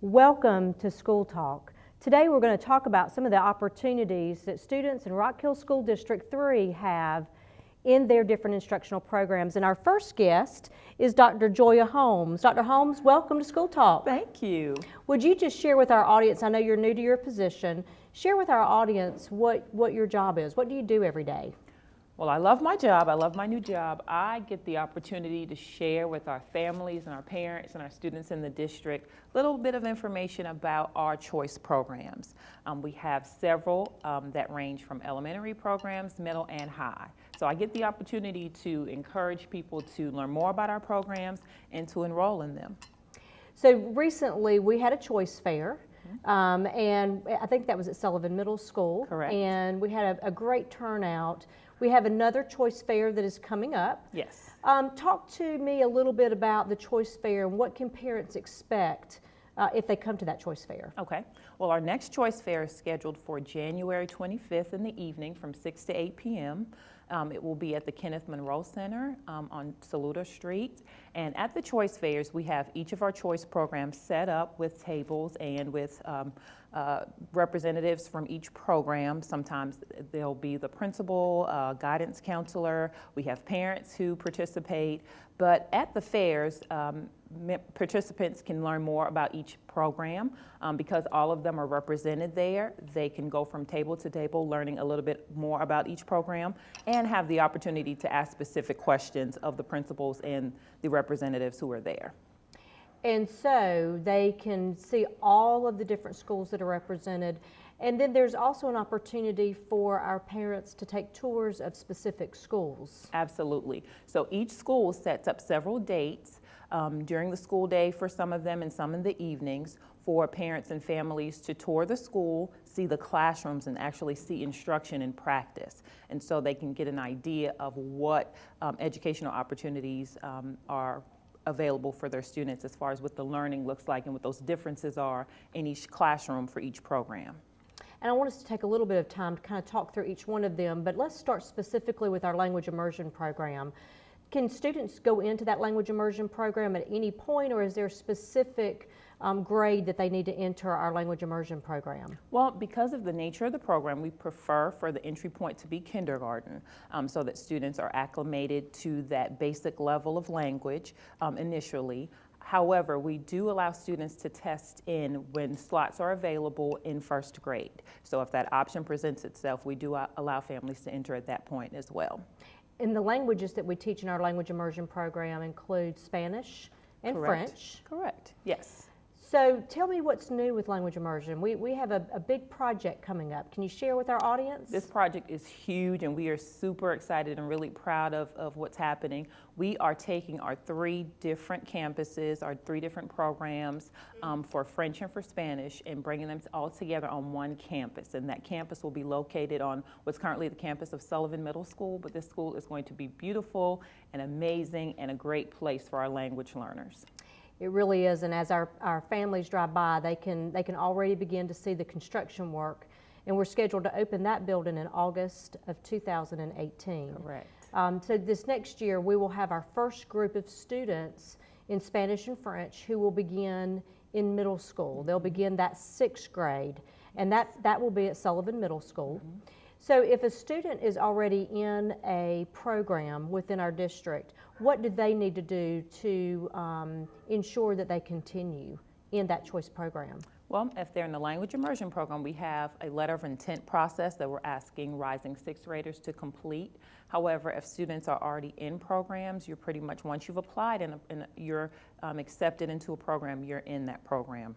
Welcome to School Talk. Today we're going to talk about some of the opportunities that students in Rock Hill School District 3 have in their different instructional programs. And our first guest is Dr. Joya Holmes. Dr. Holmes, welcome to School Talk. Thank you. Would you just share with our audience, I know you're new to your position, share with our audience what your job is. What do you do every day? Well, I love my job. I love my new job. I get the opportunity to share with our families and our parents and our students in the district a little bit of information about our choice programs. We have several that range from elementary programs, middle, and high. So I get the opportunity to encourage people to learn more about our programs and to enroll in them. So recently we had a choice fair. And I think that was at Sullivan Middle School. Correct. And we had a great turnout. We have another choice fair that is coming up. Yes. Talk to me a little bit about the choice fair and what can parents expect if they come to that choice fair. Okay. Well, our next choice fair is scheduled for January 25th in the evening from 6 to 8 p.m. It will be at the Kenneth Monroe Center on Saluda Street. And at the choice fairs, we have each of our choice programs set up with tables and with representatives from each program. Sometimes there'll be the principal, guidance counselor. We have parents who participate. But at the fairs, participants can learn more about each program because all of them are represented there. They can go from table to table learning a little bit more about each program and have the opportunity to ask specific questions of the principals and the representatives who are there. And so they can see all of the different schools that are represented. And then there's also an opportunity for our parents to take tours of specific schools. Absolutely. So each school sets up several dates during the school day for some of them and some in the evenings for parents and families to tour the school, see the classrooms, and actually see instruction in practice. And so they can get an idea of what educational opportunities are available for their students as far as what the learning looks like and what those differences are in each classroom for each program. And I want us to take a little bit of time to kind of talk through each one of them, but let's start specifically with our language immersion program. Can students go into that language immersion program at any point, or is there a specific grade that they need to enter our language immersion program? Well, because of the nature of the program, we prefer for the entry point to be kindergarten so that students are acclimated to that basic level of language initially. However, we do allow students to test in when slots are available in first grade. So if that option presents itself, we do allow families to enter at that point as well. And the languages that we teach in our language immersion program include Spanish and Correct. French. Correct, yes. So tell me what's new with language immersion. We have a big project coming up. Can you share with our audience? This project is huge and we are super excited and really proud of what's happening. We are taking our 3 different campuses, our 3 different programs for French and for Spanish and bringing them all together on one campus. And that campus will be located on what's currently the campus of Sullivan Middle School, but this school is going to be beautiful and amazing and a great place for our language learners. It really is, and as our families drive by, they can already begin to see the construction work, and we're scheduled to open that building in August of 2018. Correct. So this next year, we will have our first group of students in Spanish and French who will begin in middle school. They'll begin that 6th grade, and that will be at Sullivan Middle School. Mm-hmm. So if a student is already in a program within our district, what do they need to do to ensure that they continue in that choice program? Well, if they're in the language immersion program, we have a letter of intent process that we're asking rising 6th graders to complete. However, if students are already in programs, you're pretty much, once you've applied and you're accepted into a program, you're in that program.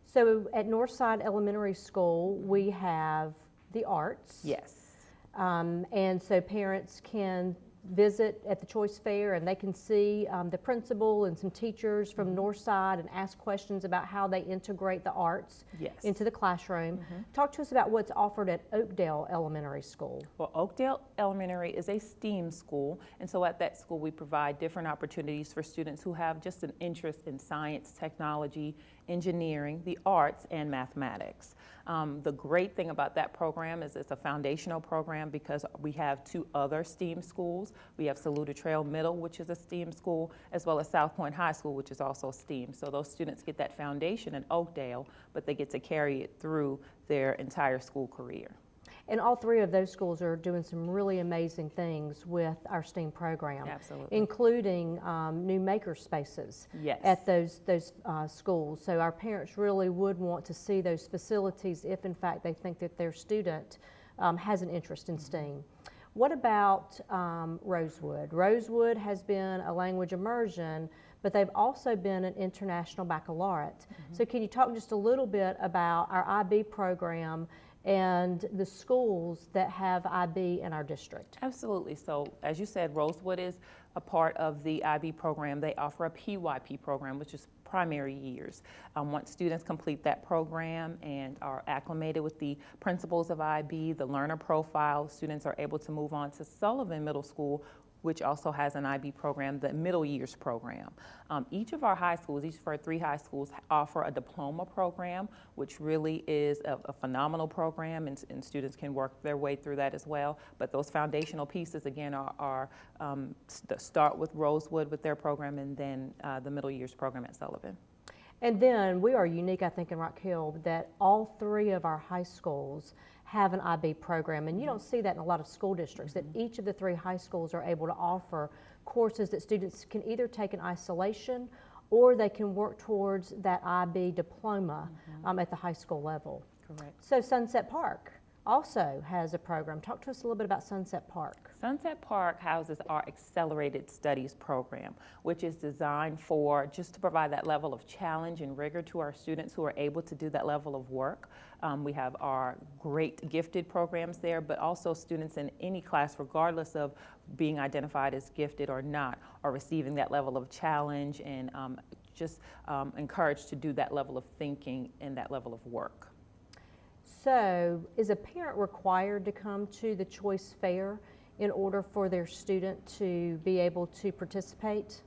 So at Northside Elementary School, we have the arts. Yes. And so parents can visit at the choice fair and they can see the principal and some teachers from Northside and ask questions about how they integrate the arts into the classroom. Talk to us about what's offered at Oakdale Elementary School. Well, Oakdale Elementary is a STEAM school, and so at that school we provide different opportunities for students who have just an interest in science, technology, engineering, the arts, and mathematics. The great thing about that program is it's a foundational program because we have 2 other STEAM schools We have Saluda Trail Middle, which is a STEAM school, as well as South Point High School, which is also STEAM. So those students get that foundation in Oakdale, but they get to carry it through their entire school career. And all three of those schools are doing some really amazing things with our STEAM program. Absolutely. Including new maker spaces Yes. at those schools. So our parents really would want to see those facilities if in fact they think that their student has an interest in STEAM. What about Rosewood? Rosewood has been a language immersion, but they've also been an international baccalaureate. So can you talk just a little bit about our IB program and the schools that have IB in our district? Absolutely. So as you said, Rosewood is a part of the IB program. They offer a PYP program, which is primary years. Once students complete that program and are acclimated with the principles of IB, the learner profile, students are able to move on to Sullivan Middle School, which also has an IB program, the middle years program. Each of our high schools, each of our 3 high schools offer a diploma program, which really is a phenomenal program, and students can work their way through that as well. But those foundational pieces, again, are start with Rosewood with their program, and then the middle years program at Sullivan. And then we are unique, I think, in Rock Hill that all 3 of our high schools have an IB program, and you don't see that in a lot of school districts, that each of the 3 high schools are able to offer courses that students can either take in isolation or they can work towards that IB diploma at the high school level. Correct. So Sunset Park also has a program. Talk to us a little bit about Sunset Park. Sunset Park houses our Accelerated Studies program, which is designed for just to provide that level of challenge and rigor to our students who are able to do that level of work. We have our great gifted programs there, but also students in any class, regardless of being identified as gifted or not, are receiving that level of challenge and just encouraged to do that level of thinking and that level of work. So is a parent required to come to the Choice Fair in order for their student to be able to participate?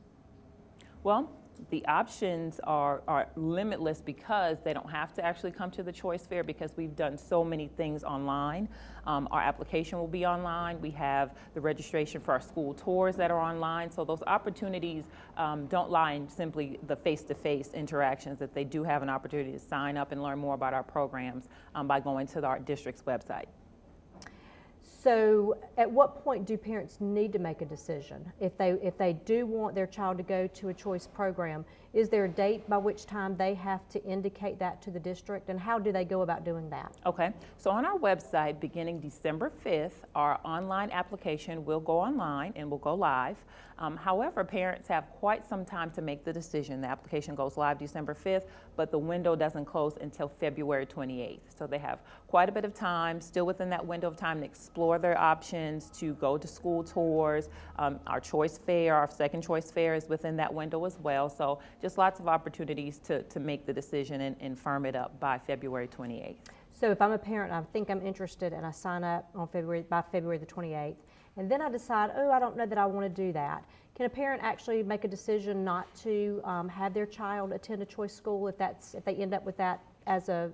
Well, the options are limitless because they don't have to actually come to the Choice Fair because we've done so many things online. Our application will be online. We have the registration for our school tours that are online. So those opportunities don't lie in simply the face-to-face interactions, that they do have an opportunity to sign up and learn more about our programs by going to our district's website. So at what point do parents need to make a decision? If they do want their child to go to a choice program, is there a date by which time they have to indicate that to the district, and how do they go about doing that? Okay, so on our website, beginning December 5th, our online application will go online and will go live. However, parents have quite some time to make the decision. The application goes live December 5th, but the window doesn't close until February 28th. So they have quite a bit of time, still within that window of time, to explore their options, to go to school tours. Our choice fair, our second choice fair, is within that window as well. So just lots of opportunities to make the decision and firm it up by February 28th. So if I'm a parent and I think I'm interested and I sign up on by February the 28th, and then I decide, oh, I don't know that I want to do that, can a parent actually make a decision not to have their child attend a choice school if they end up with that as a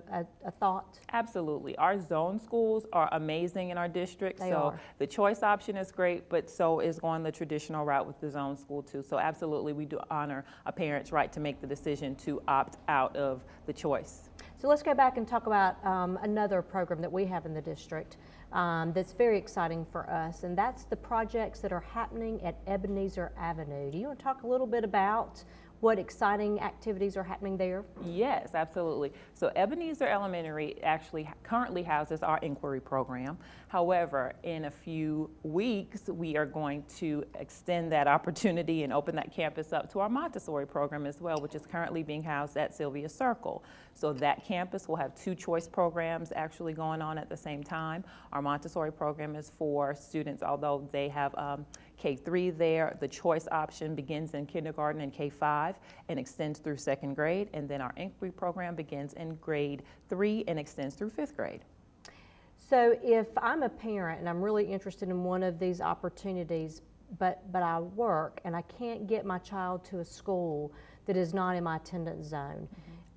thought? Absolutely. Our zone schools are amazing in our district. They so are. The choice option is great, but so is going the traditional route with the zone school too. So absolutely, we do honor a parent's right to make the decision to opt out of the choice. So let's go back and talk about another program that we have in the district that's very exciting for us, and that's the projects that are happening at Ebenezer Avenue. Do you want to talk a little bit about what exciting activities are happening there? Yes, absolutely. So Ebenezer Elementary actually currently houses our inquiry program. However, in a few weeks, we are going to extend that opportunity and open that campus up to our Montessori program as well, which is currently being housed at Sylvia Circle. So that campus will have 2 choice programs actually going on at the same time. Our Montessori program is for students, although they have K-3 there. The choice option begins in kindergarten and K-5 and extends through 2nd grade. And then our inquiry program begins in grade 3 and extends through 5th grade. So if I'm a parent and I'm really interested in one of these opportunities, but I work and I can't get my child to a school that is not in my attendance zone,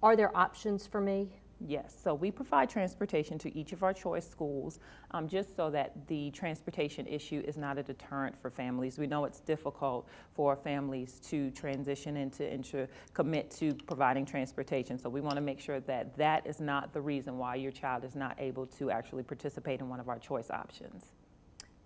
are there options for me? Yes, so we provide transportation to each of our choice schools, just so that the transportation issue is not a deterrent for families. We know it's difficult for families to transition and to commit to providing transportation. So we want to make sure that that is not the reason why your child is not able to actually participate in one of our choice options.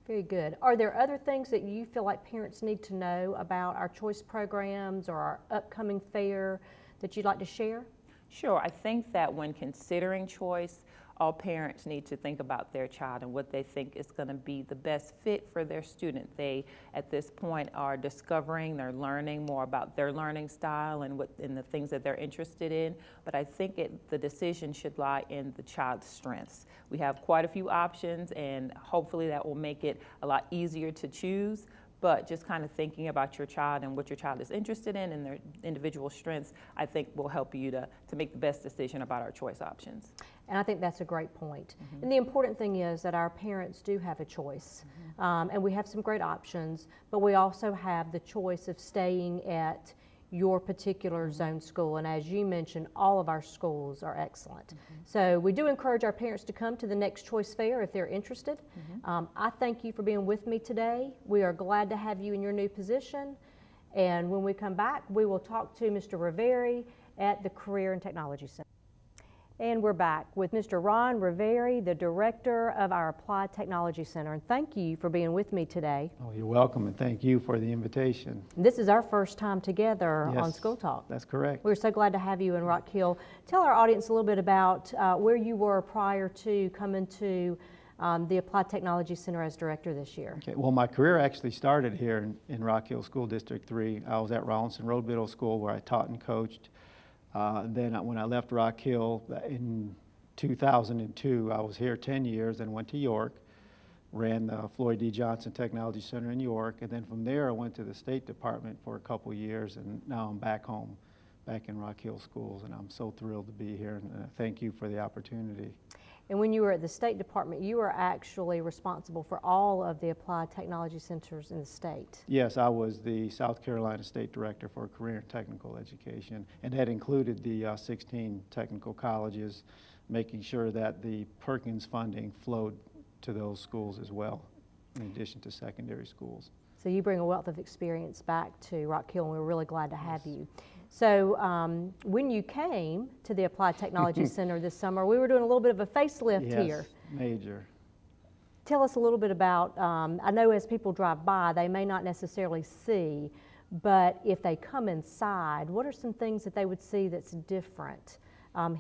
Very good. Are there other things that you feel like parents need to know about our choice programs or our upcoming fair that you'd like to share? Sure, I think that when considering choice, all parents need to think about their child and what they think is going to be the best fit for their student. They, at this point, are discovering, they're learning more about their learning style and the things that they're interested in. But I think the decision should lie in the child's strengths. We have quite a few options, and hopefully that will make it a lot easier to choose. But just kind of thinking about your child and what your child is interested in and their individual strengths, I think will help you to make the best decision about our choice options. And I think that's a great point. And the important thing is that our parents do have a choice. And we have some great options, but we also have the choice of staying at your particular zone school. And as you mentioned, all of our schools are excellent. So we do encourage our parents to come to the next choice fair if they're interested. I thank you for being with me today. We are glad to have you in your new position. And when we come back, we will talk to Mr. Riveri at the Career and Technology Center. And we're back with Mr. Ron Riveri, the director of our Applied Technology Center. And thank you for being with me today. Oh, you're welcome, and thank you for the invitation. This is our first time together on Yes, School Talk. That's correct. We're so glad to have you in Rock Hill. Tell our audience a little bit about where you were prior to coming to the Applied Technology Center as director this year. Okay, well, my career actually started here in Rock Hill School District 3. I was at Rawlinson Road Middle School where I taught and coached. Then when I left Rock Hill in 2002, I was here 10 years and went to York, ran the Floyd D. Johnson Technology Center in York, and then from there I went to the State Department for a couple years, and now I'm back home, back in Rock Hill Schools, and I'm so thrilled to be here, and thank you for the opportunity. And when you were at the State Department, you were actually responsible for all of the Applied Technology Centers in the state. Yes, I was the South Carolina State Director for Career and Technical Education, and that included the 16 technical colleges, making sure that the Perkins funding flowed to those schools as well, in addition to secondary schools. So you bring a wealth of experience back to Rock Hill, and we're really glad to have you. So when you came to the Applied Technology Center this summer, we were doing a little bit of a facelift here. Yes, major. Tell us a little bit about, I know as people drive by, they may not necessarily see, but if they come inside, what are some things that they would see that's different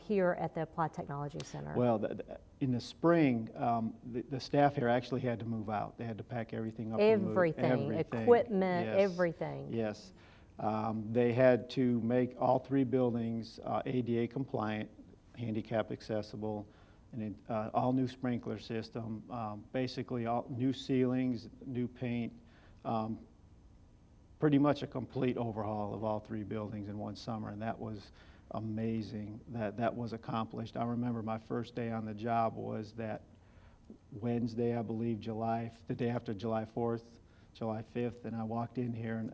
here at the Applied Technology Center? Well, in the spring, the staff here actually had to move out. They had to pack everything up. Everything, equipment, yes. Everything. Yes. They had to make all 3 buildings ADA compliant, handicap accessible, and all new sprinkler system, basically all new ceilings, new paint, pretty much a complete overhaul of all 3 buildings in one summer, and that was amazing that was accomplished. I remember my first day on the job was that Wednesday, I believe, the day after July 4th, July 5th, and I walked in here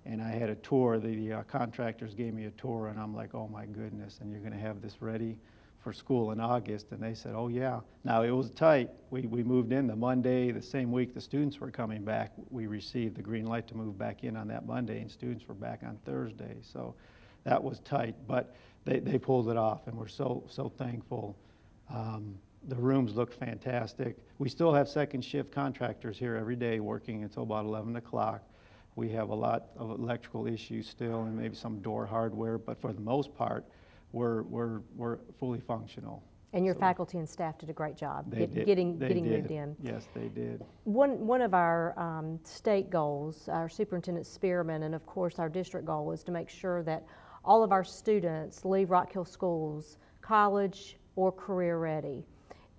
and I had a tour. The contractors gave me a tour, and I'm like, oh my goodness, and you're going to have this ready for school in August? And they said, oh yeah. Now it was tight. We moved in the Monday, the same week the students were coming back. We received the green light to move back in on that Monday, and students were back on Thursday. So that was tight, but they pulled it off, and we're so thankful. The rooms look fantastic. We still have second shift contractors here every day working until about 11 o'clock. We have a lot of electrical issues still and maybe some door hardware, but for the most part, we're fully functional. And your faculty and staff did a great job getting moved in. Yes, they did. One of our state goals, our Superintendent Spearman, and of course our district goal, is to make sure that all of our students leave Rock Hill Schools college or career ready.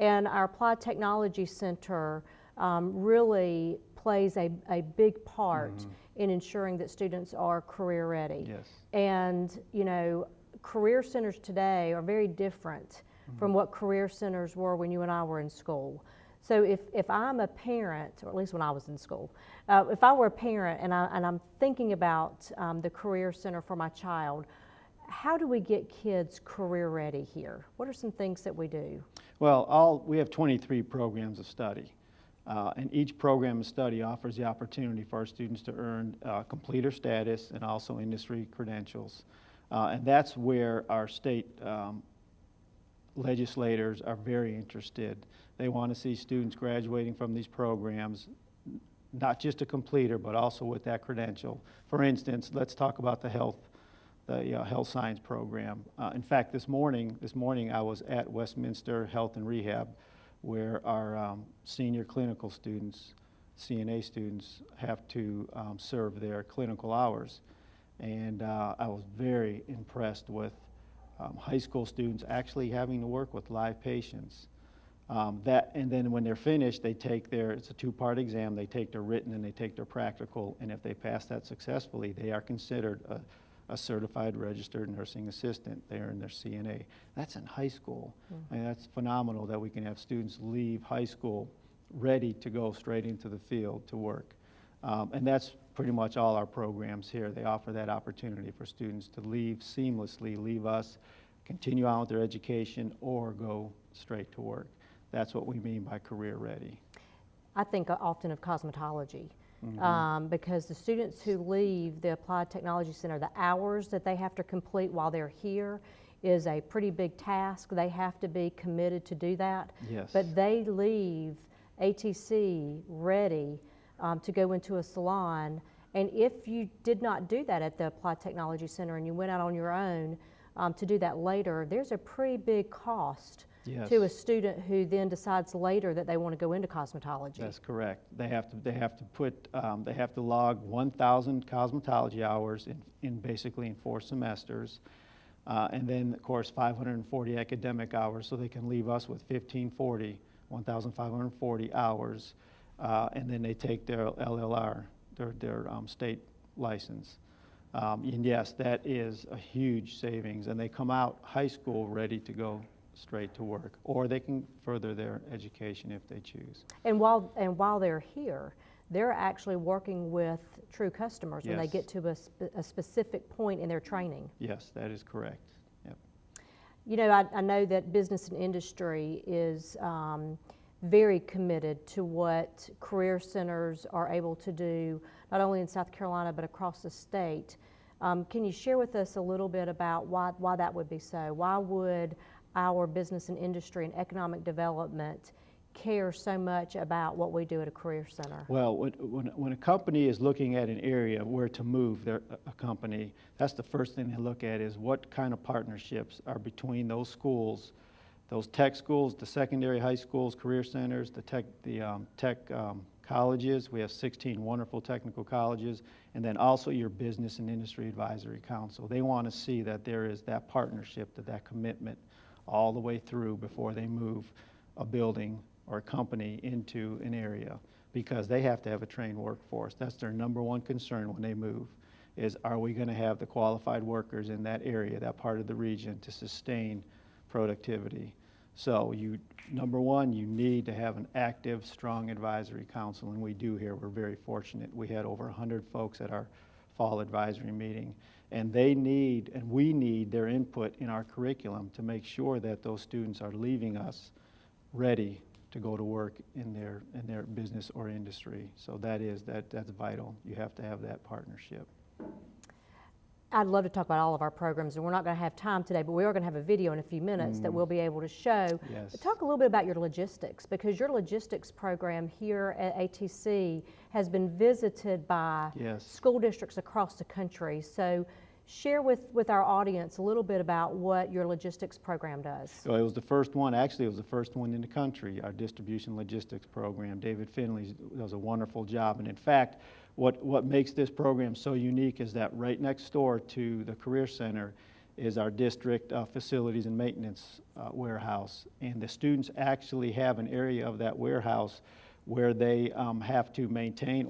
And our Applied Technology Center really plays a big part in ensuring that students are career ready. Yes. And you know, career centers today are very different from what career centers were when you and I were in school. So if I'm a parent, or at least when I was in school, if I were a parent and I'm thinking about the career center for my child, how do we get kids career ready here? What are some things that we do? Well, we have 23 programs of study. And each program of study offers the opportunity for our students to earn completer status and also industry credentials. And that's where our state legislators are very interested. They want to see students graduating from these programs, not just a completer, but also with that credential. For instance, let's talk about the health science program. In fact, this morning I was at Westminster Health and Rehab, where our senior clinical students, CNA students, have to serve their clinical hours. And I was very impressed with high school students actually having to work with live patients. And then when they're finished, they take it's a two-part exam, they take their written and they take their practical, and if they pass that successfully, they are considered a certified registered nursing assistant. They earn their CNA. That's in high school. And that's phenomenal that we can have students leave high school ready to go straight into the field to work. And that's pretty much all our programs here. They offer that opportunity for students to seamlessly leave us, continue on with their education, or go straight to work. That's what we mean by career ready. I think often of cosmetology. Because the students who leave the Applied Technology Center, the hours that they have to complete while they're here is a pretty big task. They have to be committed to do that. Yes. But they leave ATC ready to go into a salon. And if you did not do that at the Applied Technology Center and you went out on your own to do that later, there's a pretty big cost. Yes. To a student who then decides later that they want to go into cosmetology. That's correct. They have to log 1,000 cosmetology hours in 4 semesters, and then of course 540 academic hours, so they can leave us with 1,540 hours, and then they take their LLR, their state license. And yes, that is a huge savings, and they come out high school ready to go straight to work, or they can further their education if they choose. And while they're here, they're actually working with true customers when they get to a specific point in their training. Yes, that is correct. Yep. You know, I know that business and industry is very committed to what career centers are able to do, not only in South Carolina, but across the state. Can you share with us a little bit about why that would be so? Why would our business and industry and economic development care so much about what we do at a career center? Well, when a company is looking at an area where to move a company, that's the first thing they look at is what kind of partnerships are between those schools, those tech schools, the secondary high schools, career centers, the tech colleges. We have 16 wonderful technical colleges, and then also your business and industry advisory council. They want to see that there is that partnership, that commitment all the way through before they move a building or a company into an area, because they have to have a trained workforce. That's their number one concern when they move, is are we going to have the qualified workers in that area, that part of the region, to sustain productivity. So number one, you need to have an active, strong advisory council, and we do here. We're very fortunate. We had over 100 folks at our fall advisory meeting. And we need their input in our curriculum to make sure that those students are leaving us ready to go to work in their business or industry. So that's vital. You have to have that partnership. I'd love to talk about all of our programs, and we're not going to have time today, but we are going to have a video in a few minutes that we'll be able to show. Yes. But talk a little bit about your logistics, because your logistics program here at ATC has been visited by school districts across the country. So share with our audience a little bit about what your logistics program does. So it was the first one, actually it was the first one in the country, our distribution logistics program. David Finley does a wonderful job, and in fact, what makes this program so unique is that right next door to the Career Center is our district facilities and maintenance warehouse. And the students actually have an area of that warehouse where they have to maintain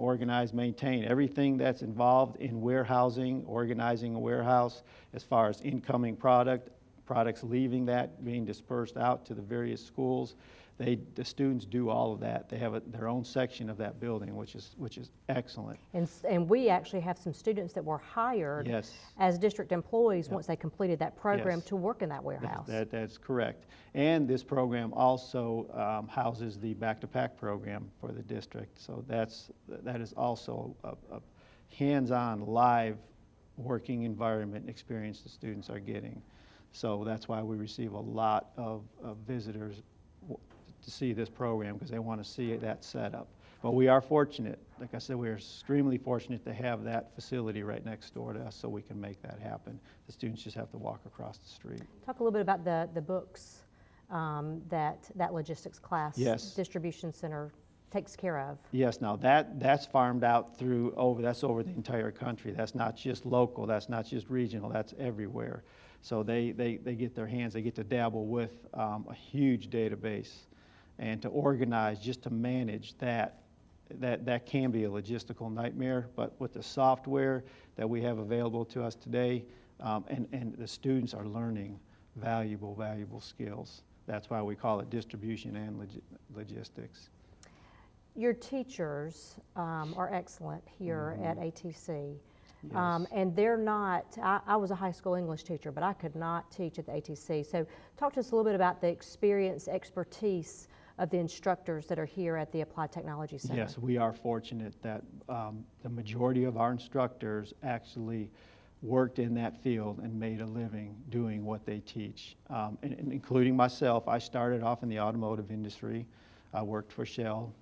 everything that's involved in warehousing, organizing a warehouse as far as incoming product, products leaving that, being dispersed out to the various schools. The students do all of that. They have their own section of that building, which is excellent. And we actually have some students that were hired Yes. as district employees Yep. once they completed that program Yes. to work in that warehouse. That's correct. And this program also houses the Back to Pack program for the district. So that is also a hands-on, live working environment experience the students are getting. So that's why we receive a lot of visitors to see this program, because they want to see that setup. But we are fortunate, like I said, we are extremely fortunate to have that facility right next door to us so we can make that happen. The students just have to walk across the street. Talk a little bit about the books that logistics class Yes. distribution center takes care of. Yes, now that's farmed out that's over the entire country. That's not just local, that's not just regional, that's everywhere. So they get their hands, they get to dabble with a huge database. And to organize, just to manage that can be a logistical nightmare. But with the software that we have available to us today, and the students are learning valuable skills. That's why we call it distribution and logistics. Your teachers are excellent here at ATC. Yes. And they're not, I was a high school English teacher, but I could not teach at the ATC. So talk to us a little bit about the experience, expertise of the instructors that are here at the Applied Technology Center. Yes, we are fortunate that the majority of our instructors actually worked in that field and made a living doing what they teach. And including myself, I started off in the automotive industry. I worked for Shell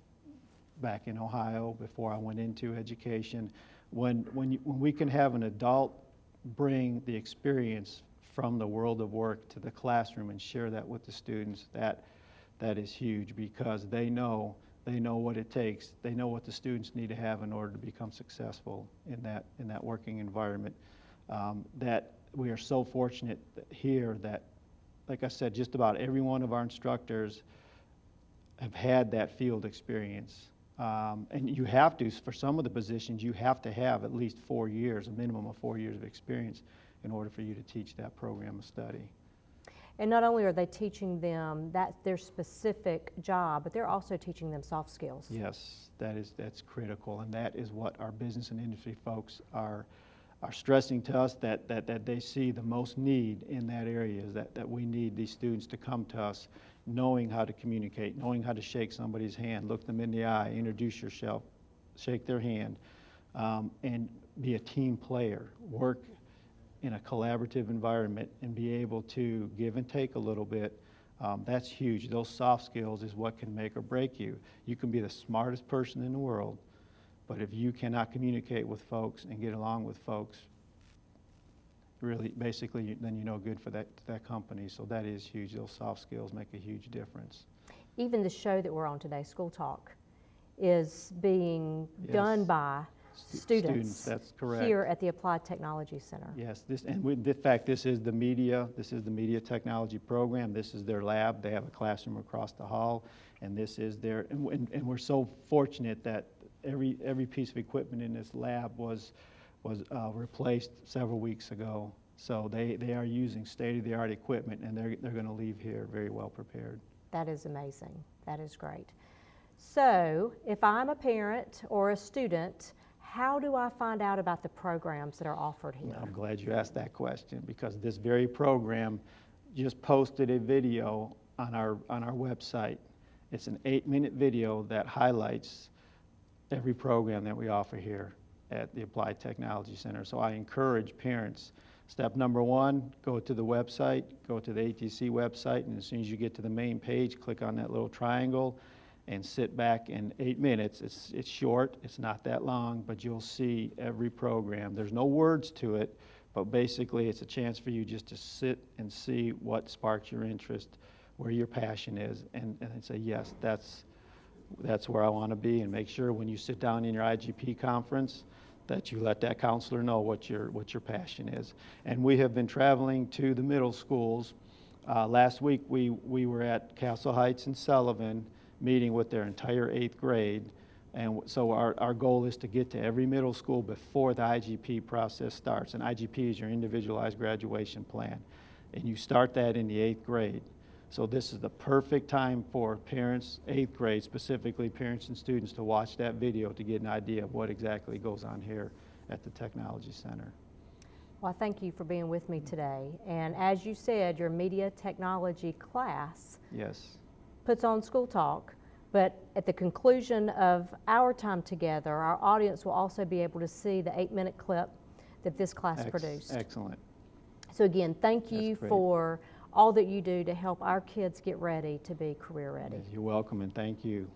back in Ohio before I went into education. When we can have an adult bring the experience from the world of work to the classroom and share that with the students, that is huge, because they know what it takes. They know what the students need to have in order to become successful in that working environment. That we are so fortunate here that, like I said, just about every one of our instructors have had that field experience. And you have to, for some of the positions, you have to have at least 4 years, a minimum of 4 years of experience in order for you to teach that program of study. And not only are they teaching them their specific job, but they're also teaching them soft skills. Yes, that's critical, and that is what our business and industry folks are stressing to us, that they see the most need in that area, is that we need these students to come to us knowing how to communicate, knowing how to shake somebody's hand, look them in the eye, introduce yourself, shake their hand, and be a team player, work in a collaborative environment and be able to give and take a little bit. That's huge. Those soft skills is what can make or break you. You can be the smartest person in the world, but if you cannot communicate with folks and get along with folks, really, basically, then you're no good for that company. So that is huge. Those soft skills make a huge difference. Even the show that we're on today, School Talk, is being done by students. That's correct. Here at the Applied Technology Center. Yes, in fact, this is the media technology program. This is their lab. They have a classroom across the hall, and this is and we're so fortunate that every piece of equipment in this lab was replaced several weeks ago. So they are using state-of-the-art equipment, and they're going to leave here very well prepared. That is amazing. That is great. So if I'm a parent or a student, how do I find out about the programs that are offered here? I'm glad you asked that question, because this very program just posted a video on our website. It's an 8-minute video that highlights every program that we offer here at the Applied Technology Center. So I encourage parents, step number 1, go to the website, go to the ATC website, and as soon as you get to the main page, click on that little triangle and sit back in 8 minutes. It's short, it's not that long, but you'll see every program. There's no words to it, but basically it's a chance for you just to sit and see what sparks your interest, where your passion is, and say, yes, that's where I want to be, and make sure when you sit down in your IGP conference that you let that counselor know what your passion is. And we have been traveling to the middle schools. Last week we were at Castle Heights and Sullivan, meeting with their entire 8th grade. And so our goal is to get to every middle school before the IGP process starts. And IGP is your individualized graduation plan. and you start that in the 8th grade. So this is the perfect time for parents, 8th grade specifically, parents and students to watch that video to get an idea of what exactly goes on here at the Technology Center. Well, I thank you for being with me today. And as you said, your media technology class Yes, puts on School Talk, but at the conclusion of our time together, our audience will also be able to see the 8-minute clip that this class produced. Excellent. So again, thank you That's great. for all that you do to help our kids get ready to be career ready. You're welcome, and thank you.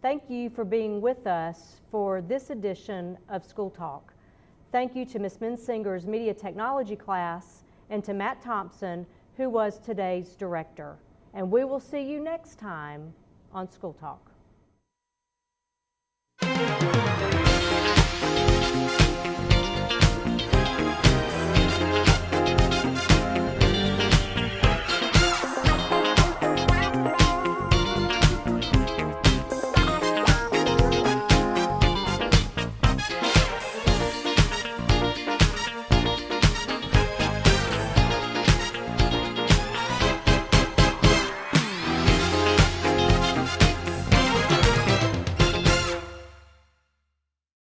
thank you for being with us for this edition of School Talk. Thank you to Ms. Mensinger's Media Technology class and to Matt Thompson, who was today's director. And we will see you next time on School Talk.